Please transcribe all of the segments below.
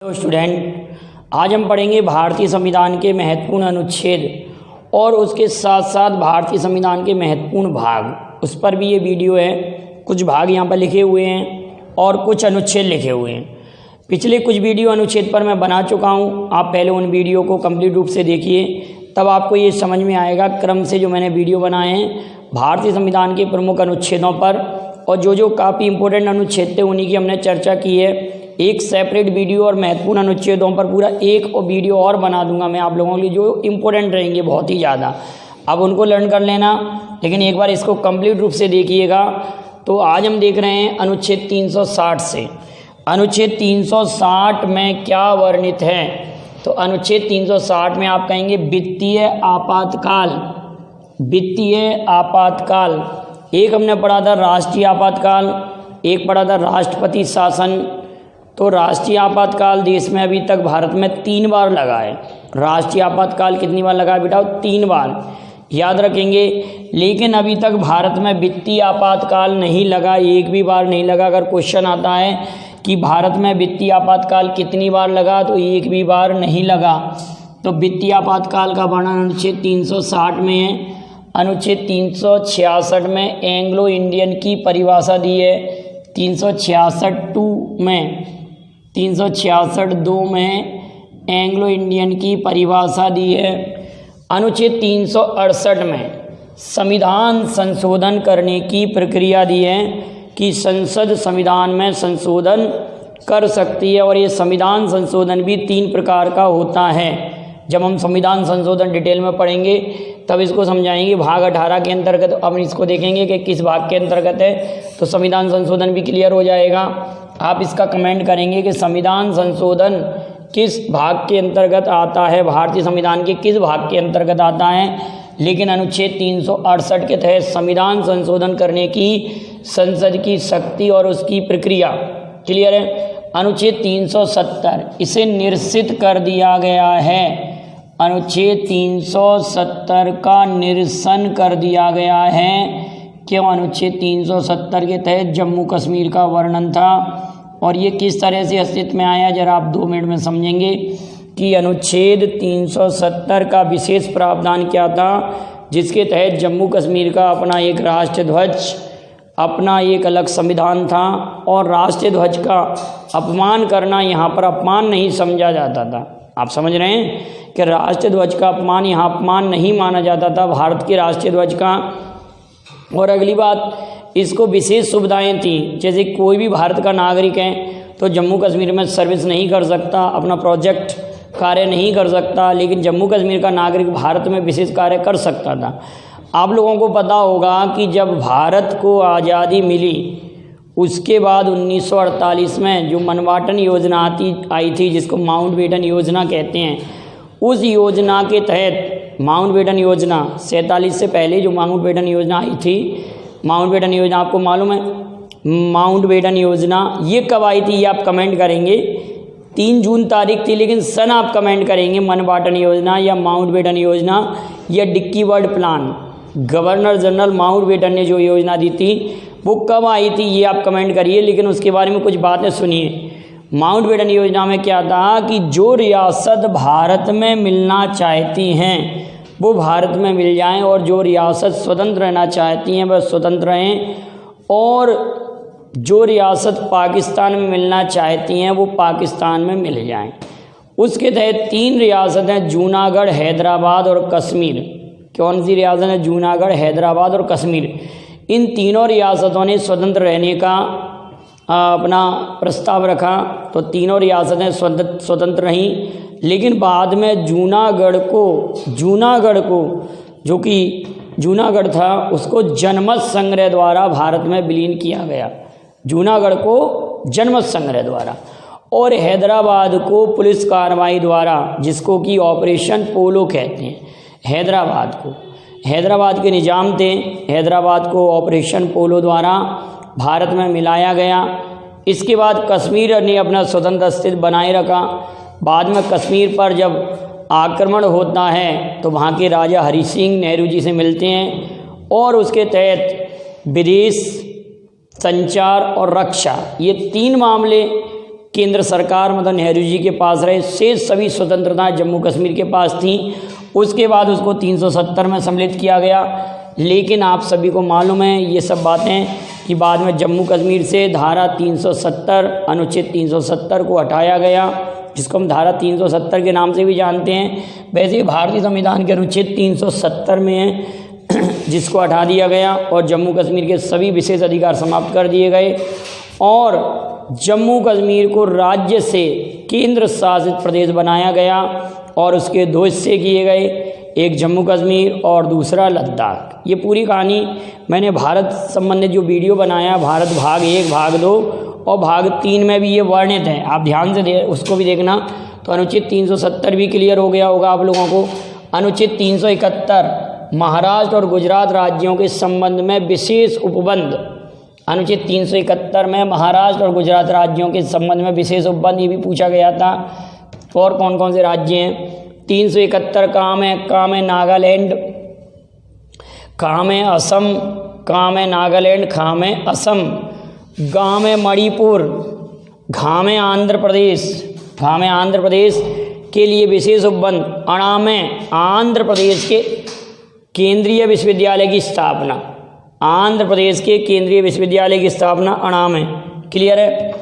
Hello student, आज हम पढ़ेंगे भारतीय संविधान के महत्वपूर्ण अनुच्छेद और उसके साथ साथ भारतीय संविधान के महत्वपूर्ण भाग। उस पर भी ये वीडियो है। कुछ भाग यहाँ पर लिखे हुए हैं और कुछ अनुच्छेद लिखे हुए हैं। पिछले कुछ वीडियो अनुच्छेद पर मैं बना चुका हूँ। आप पहले उन वीडियो को कंप्लीट रूप से देखिए, तब आपको ये समझ में आएगा क्रम से जो मैंने वीडियो बनाए हैं भारतीय संविधान के प्रमुख अनुच्छेदों पर, और जो काफ़ी इंपॉर्टेंट अनुच्छेद थे उन्हीं की हमने चर्चा की है। एक सेपरेट वीडियो और महत्वपूर्ण अनुच्छेदों पर पूरा एक वीडियो और बना दूंगा मैं आप लोगों के लिए, जो इम्पोर्टेंट रहेंगे बहुत ही ज़्यादा। अब उनको लर्न कर लेना, लेकिन एक बार इसको कंप्लीट रूप से देखिएगा। तो आज हम देख रहे हैं अनुच्छेद 360 से। अनुच्छेद 360 में क्या वर्णित है? तो अनुच्छेद 360 में आप कहेंगे वित्तीय आपातकाल। वित्तीय आपातकाल एक हमने पढ़ा था राष्ट्रीय आपातकाल, एक पढ़ा था राष्ट्रपति शासन। तो राष्ट्रीय आपातकाल देश में अभी तक भारत में 3 बार लगा है। राष्ट्रीय आपातकाल कितनी बार लगा है बेटा? 3 बार, याद रखेंगे। लेकिन अभी तक भारत में वित्तीय आपातकाल नहीं लगा, एक भी बार नहीं लगा। अगर क्वेश्चन आता है कि भारत में वित्तीय आपातकाल कितनी बार लगा, तो एक भी बार नहीं लगा। तो वित्तीय आपातकाल का वर्णन अनुच्छेद 360 में है। अनुच्छेद 366 में एंग्लो इंडियन की परिभाषा दी है। 366(2) में एंग्लो इंडियन की परिभाषा दी है। अनुच्छेद 368 में संविधान संशोधन करने की प्रक्रिया दी है कि संसद संविधान में संशोधन कर सकती है, और ये संविधान संशोधन भी 3 प्रकार का होता है। जब हम संविधान संशोधन डिटेल में पढ़ेंगे तब इसको समझाएंगे। भाग 18 के अंतर्गत अब इसको देखेंगे कि किस भाग के अंतर्गत है, तो संविधान संशोधन भी क्लियर हो जाएगा। आप इसका कमेंट करेंगे कि संविधान संशोधन किस भाग के अंतर्गत आता है, भारतीय संविधान के किस भाग के अंतर्गत आता है। लेकिन अनुच्छेद 368 के तहत संविधान संशोधन करने की संसद की शक्ति और उसकी प्रक्रिया क्लियर है। अनुच्छेद 370 इसे निरसित कर दिया गया है। अनुच्छेद 370 का निरसन कर दिया गया है। क्यों? अनुच्छेद 370 के तहत जम्मू कश्मीर का वर्णन था, और ये किस तरह से अस्तित्व में आया, जरा आप 2 मिनट में समझेंगे कि अनुच्छेद 370 का विशेष प्रावधान क्या था, जिसके तहत जम्मू कश्मीर का अपना एक राष्ट्र ध्वज, अपना एक अलग संविधान था, और राष्ट्रीय ध्वज का अपमान करना यहाँ पर अपमान नहीं समझा जाता था। आप समझ रहे हैं कि राष्ट्रीय ध्वज का अपमान यहाँ अपमान नहीं माना जाता था, भारत के राष्ट्रीय ध्वज का। और अगली बात, इसको विशेष सुविधाएं थी, जैसे कोई भी भारत का नागरिक है तो जम्मू कश्मीर में सर्विस नहीं कर सकता, अपना प्रोजेक्ट कार्य नहीं कर सकता, लेकिन जम्मू कश्मीर का नागरिक भारत में विशेष कार्य कर सकता था। आप लोगों को पता होगा कि जब भारत को आज़ादी मिली उसके बाद 1948 में जो मनवाटन योजना आई थी, जिसको माउंटबेटन योजना कहते हैं, उस योजना के तहत माउंटबेटन योजना 47 से पहले जो माउंटबेटन योजना आई थी, माउंटबेटन योजना आपको मालूम है? माउंटबेटन योजना ये कब आई थी, ये आप कमेंट करेंगे। 3 जून तारीख थी, लेकिन सन आप कमेंट करेंगे। माउंटबेटन योजना या माउंटबेटन योजना या Dickie Bird plan, governor general Mountbatten ने जो योजना दी थी वो कब आई थी, ये आप कमेंट करिए। लेकिन उसके बारे में कुछ बातें सुनिए। माउंटबेटन योजना में क्या था कि जो रियासत भारत में मिलना चाहती हैं वो भारत में मिल जाएं, और जो रियासत स्वतंत्र रहना चाहती हैं वह स्वतंत्र रहें, और जो रियासत पाकिस्तान में मिलना चाहती हैं वो पाकिस्तान में मिल जाएं। उसके तहत 3 रियासतें जूनागढ़, हैदराबाद और कश्मीर। कौन सी रियासत है? जूनागढ़, हैदराबाद और कश्मीर। इन तीनों रियासतों ने स्वतंत्र रहने का अपना प्रस्ताव रखा, तो तीनों रियासतें स्वतंत्र रहीं। लेकिन बाद में जूनागढ़ को जो कि जूनागढ़ था उसको जनमत संग्रह द्वारा भारत में विलीन किया गया। जूनागढ़ को जनमत संग्रह द्वारा, और हैदराबाद को पुलिस कार्रवाई द्वारा, जिसको कि ऑपरेशन पोलो कहते हैं। हैदराबाद के निजाम थे, हैदराबाद को ऑपरेशन पोलो द्वारा भारत में मिलाया गया। इसके बाद कश्मीर ने अपना स्वतंत्र अस्तित्व बनाए रखा। बाद में कश्मीर पर जब आक्रमण होता है तो वहाँ के राजा हरि सिंह नेहरू जी से मिलते हैं, और उसके तहत विदेश, संचार और रक्षा, ये 3 मामले केंद्र सरकार मतलब नेहरू जी के पास रहे। शेष सभी स्वतंत्रताएं जम्मू कश्मीर के पास थीं। उसके बाद उसको 370 में सम्मिलित किया गया। लेकिन आप सभी को मालूम है ये सब बातें कि बाद में जम्मू कश्मीर से धारा 370 अनुच्छेद 370 को हटाया गया, जिसको हम धारा 370 के नाम से भी जानते हैं। वैसे ही भारतीय संविधान के अनुच्छेद 370 में है जिसको हटा दिया गया और जम्मू कश्मीर के सभी विशेष अधिकार समाप्त कर दिए गए और जम्मू कश्मीर को राज्य से केंद्र शासित प्रदेश बनाया गया और उसके 2 हिस्से किए गए, एक जम्मू कश्मीर और दूसरा लद्दाख। ये पूरी कहानी मैंने भारत संबंधित जो वीडियो बनाया, भारत भाग 1, भाग 2 और भाग 3 में भी ये वर्णित है, आप ध्यान से उसको भी देखना। तो अनुच्छेद 370 भी क्लियर हो गया होगा आप लोगों को। अनुच्छेद 371 महाराष्ट्र और गुजरात राज्यों के संबंध में विशेष उपबंध। अनुच्छेद 371 में महाराष्ट्र और गुजरात राज्यों के संबंध में विशेष उपबंध, ये भी पूछा गया था। और कौन कौन से राज्य हैं? 371 काम है नागालैंड, काम है असम, काम है नागालैंड, खाम है असम, गाम है मणिपुर, घाम है आंध्र प्रदेश, घाम है आंध्र प्रदेश के लिए विशेष उपबंध। अणाम है आंध्र प्रदेश के केंद्रीय विश्वविद्यालय की स्थापना, आंध्र प्रदेश के केंद्रीय विश्वविद्यालय की स्थापना अणाम है। क्लियर है?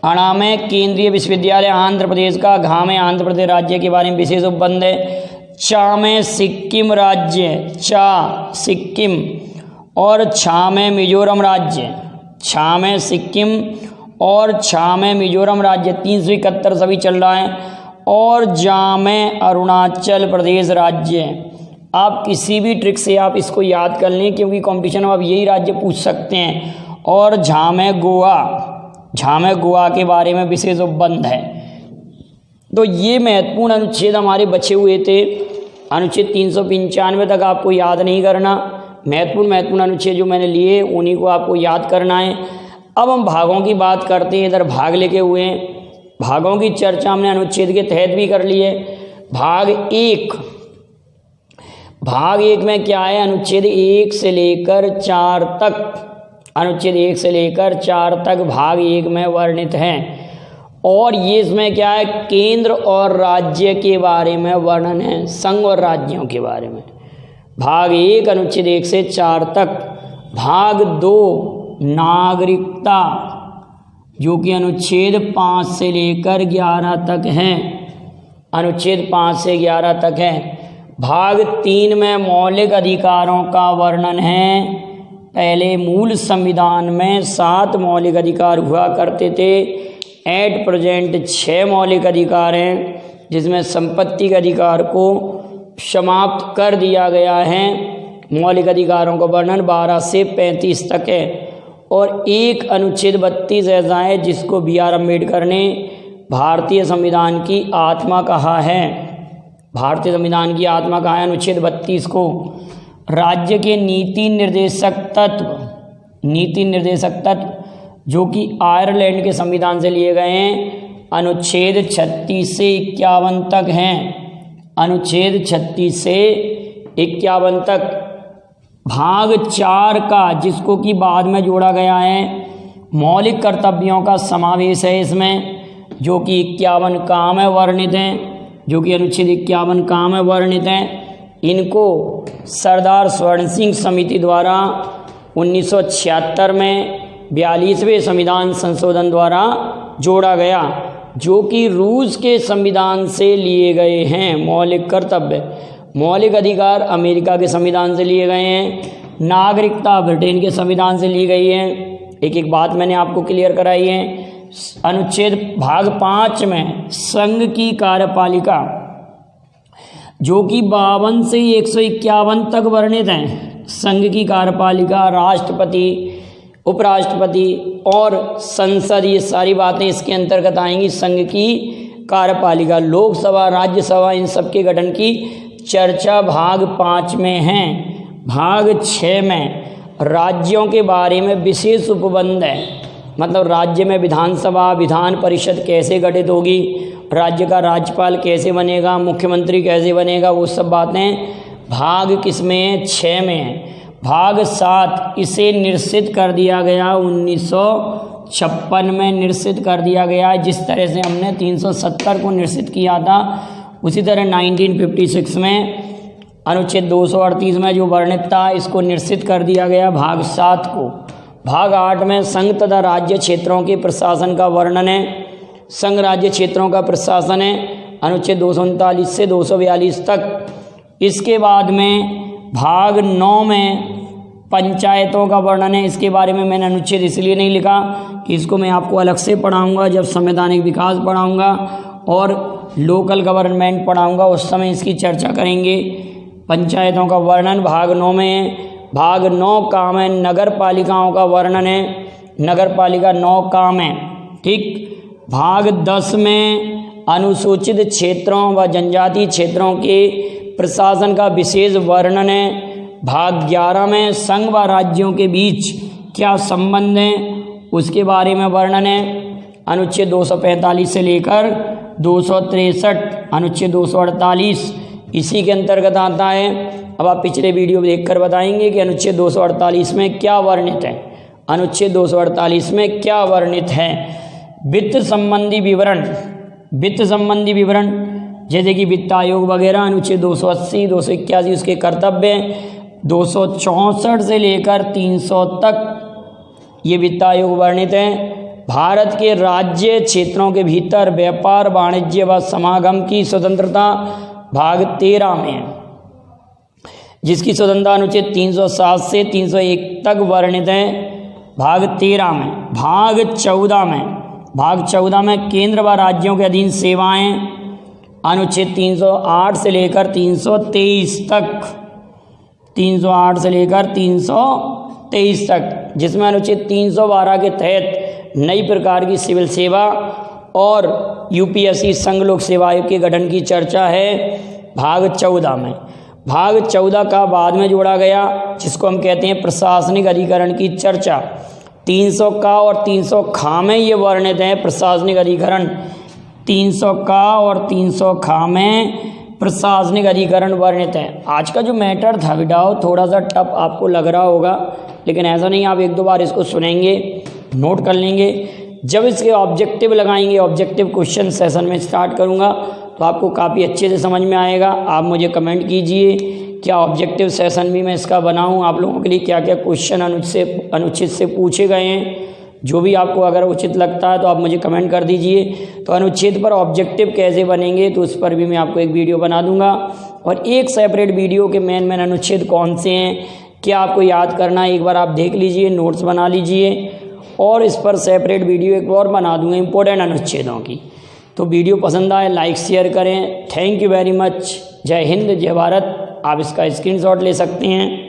अणाम है केंद्रीय विश्वविद्यालय आंध्र प्रदेश का, घाम है आंध्र प्रदेश राज्य के बारे में विशेष उपबंध है। चा में सिक्किम राज्य, चा सिक्किम और छा में मिजोरम राज्य, छा में सिक्किम और छा में मिजोरम राज्य 371 सभी चल रहा है। और जा में अरुणाचल प्रदेश राज्य। आप किसी भी ट्रिक से आप इसको याद कर लें क्योंकि कंपटीशन में आप यही राज्य पूछ सकते हैं। और झा में गोवा, झा में गोवा के बारे में विशेष उपबंध है। तो ये महत्वपूर्ण अनुच्छेद हमारे बचे हुए थे। अनुच्छेद 395 तक आपको याद नहीं करना, महत्वपूर्ण अनुच्छेद जो मैंने लिए उन्हीं को आपको याद करना है। अब हम भागों की बात करते हैं। इधर भाग लेके हुए हैं, भागों की चर्चा हमने अनुच्छेद के तहत भी कर ली है। भाग 1, भाग 1 में क्या है? अनुच्छेद 1 से लेकर 4 तक, अनुच्छेद 1 से लेकर 4 तक भाग 1 में वर्णित हैं। और ये इसमें क्या है? केंद्र और राज्य के बारे में वर्णन है, संघ और राज्यों के बारे में। भाग 1 अनुच्छेद 1 से 4 तक। भाग 2 नागरिकता, जो कि अनुच्छेद 5 से लेकर 11 तक है, अनुच्छेद 5 से 11 तक है। भाग 3 में मौलिक अधिकारों का वर्णन है। पहले मूल संविधान में 7 मौलिक अधिकार हुआ करते थे, एट प्रेजेंट 6 मौलिक अधिकार हैं, जिसमें संपत्ति के अधिकार को समाप्त कर दिया गया है। मौलिक अधिकारों का वर्णन 12 से 35 तक है। और एक अनुच्छेद 32 ऐसा है जिसको B.R. अम्बेडकर ने भारतीय संविधान की आत्मा कहा है, भारतीय संविधान की आत्मा कहा है अनुच्छेद 32 को। राज्य के नीति निर्देशक तत्व, नीति निर्देशक तत्व जो कि आयरलैंड के संविधान से लिए गए हैं, अनुच्छेद 36 से 51 तक हैं, अनुच्छेद 36 से 51 तक। भाग 4 का, जिसको कि बाद में जोड़ा गया है, मौलिक कर्तव्यों का समावेश है इसमें, जो कि 51 काम में वर्णित हैं, जो कि अनुच्छेद 51 काम में वर्णित हैं। इनको सरदार स्वर्ण सिंह समिति द्वारा 1976 में 42वें संविधान संशोधन द्वारा जोड़ा गया, जो कि रूस के संविधान से लिए गए हैं। मौलिक कर्तव्य, मौलिक अधिकार अमेरिका के संविधान से लिए गए हैं, नागरिकता ब्रिटेन के संविधान से ली गई है। एक एक बात मैंने आपको क्लियर कराई है। अनुच्छेद भाग 5 में संघ की कार्यपालिका, जो कि 52 से 151 तक वर्णित हैं। संघ की कार्यपालिका, राष्ट्रपति, उपराष्ट्रपति और संसद, ये सारी बातें इसके अंतर्गत आएंगी। संघ की कार्यपालिका, लोकसभा, राज्यसभा, इन सब के गठन की चर्चा भाग 5 में है। भाग 6 में राज्यों के बारे में विशेष उपबंध है, मतलब राज्य में विधानसभा, विधान परिषद कैसे गठित होगी, राज्य का राज्यपाल कैसे बनेगा, मुख्यमंत्री कैसे बनेगा, वो सब बातें भाग किसमें? 6 में है। भाग 7 इसे निश्चित कर दिया गया 1956 में निरसित कर दिया गया है। जिस तरह से हमने 370 को निरसित किया था, उसी तरह 1956 में अनुच्छेद 238 में जो वर्णित था इसको निरसित कर दिया गया भाग 7 को। भाग 8 में संघ तथा राज्य क्षेत्रों के प्रशासन का वर्णन है। संघ राज्य क्षेत्रों का प्रशासन है अनुच्छेद 239 से 242 तक। इसके बाद में भाग 9 में पंचायतों का वर्णन है। इसके बारे में मैंने अनुच्छेद इसलिए नहीं लिखा कि इसको मैं आपको अलग से पढ़ाऊंगा जब संवैधानिक विकास पढ़ाऊंगा और लोकल गवर्नमेंट पढ़ाऊंगा, उस समय इसकी चर्चा करेंगे। पंचायतों का वर्णन भाग 9 में है। भाग 9 काम है नगर पालिकाओं का वर्णन है। नगर पालिका 9 काम है, ठीक। भाग 10 में अनुसूचित क्षेत्रों व जनजातीय क्षेत्रों के प्रशासन का विशेष वर्णन है। भाग 11 में संघ व राज्यों के बीच क्या संबंध है उसके बारे में वर्णन है। अनुच्छेद 245 से लेकर 263, अनुच्छेद 248 इसी के अंतर्गत आता है। अब आप पिछले वीडियो देखकर बताएंगे कि अनुच्छेद 248 में क्या वर्णित है। अनुच्छेद 248 में क्या वर्णित है? वित्त संबंधी विवरण। वित्त संबंधी विवरण जैसे कि वित्त आयोग वगैरह, अनुच्छेद 280, 281 उसके कर्तव्य। 264 से लेकर 300 तक ये वित्त आयोग वर्णित है। भारत के राज्य क्षेत्रों के भीतर व्यापार वाणिज्य व समागम की स्वतंत्रता भाग 13 में, जिसकी स्वतंत्रता अनुच्छेद 307 से 301 तक वर्णित है भाग 13 में। भाग 14 में केंद्र व राज्यों के अधीन सेवाएं, अनुच्छेद 308 से लेकर 323 तक, 308 से लेकर 323 तक, जिसमें अनुच्छेद 312 के तहत नई प्रकार की सिविल सेवा और यूपीएससी संघ लोक सेवा आयोग के गठन की चर्चा है भाग 14 में। भाग 14 का बाद में जोड़ा गया जिसको हम कहते हैं प्रशासनिक अधिकरण की चर्चा। 300 का और 300 खा में ये वर्णित है प्रशासनिक अधिकरण। 300 का और 300 खा में प्रशासनिक अधिकरण वर्णित है। आज का जो मैटर था बिटाओ थोड़ा सा टफ आपको लग रहा होगा, लेकिन ऐसा नहीं, आप 1-2 बार इसको सुनेंगे, नोट कर लेंगे। जब इसके ऑब्जेक्टिव लगाएंगे, ऑब्जेक्टिव क्वेश्चन सेशन में स्टार्ट करूंगा तो आपको काफ़ी अच्छे से समझ में आएगा। आप मुझे कमेंट कीजिए क्या ऑब्जेक्टिव सेशन भी मैं इसका बनाऊं, आप लोगों के लिए क्या क्या क्वेश्चन अनुचित से पूछे गए हैं। जो भी आपको अगर उचित लगता है तो आप मुझे कमेंट कर दीजिए। तो अनुच्छेद पर ऑब्जेक्टिव कैसे बनेंगे तो उस पर भी मैं आपको एक वीडियो बना दूंगा, और एक सेपरेट वीडियो के मेन अनुच्छेद कौन से हैं, क्या आपको याद करना है, एक बार आप देख लीजिए, नोट्स बना लीजिए, और इस पर सेपरेट वीडियो एक और बना दूंगा इंपॉर्टेंट अनुच्छेदों की। तो वीडियो पसंद आए लाइक शेयर करें। Thank you very much. जय हिंद, जय भारत। आप इसका स्क्रीनशॉट ले सकते हैं।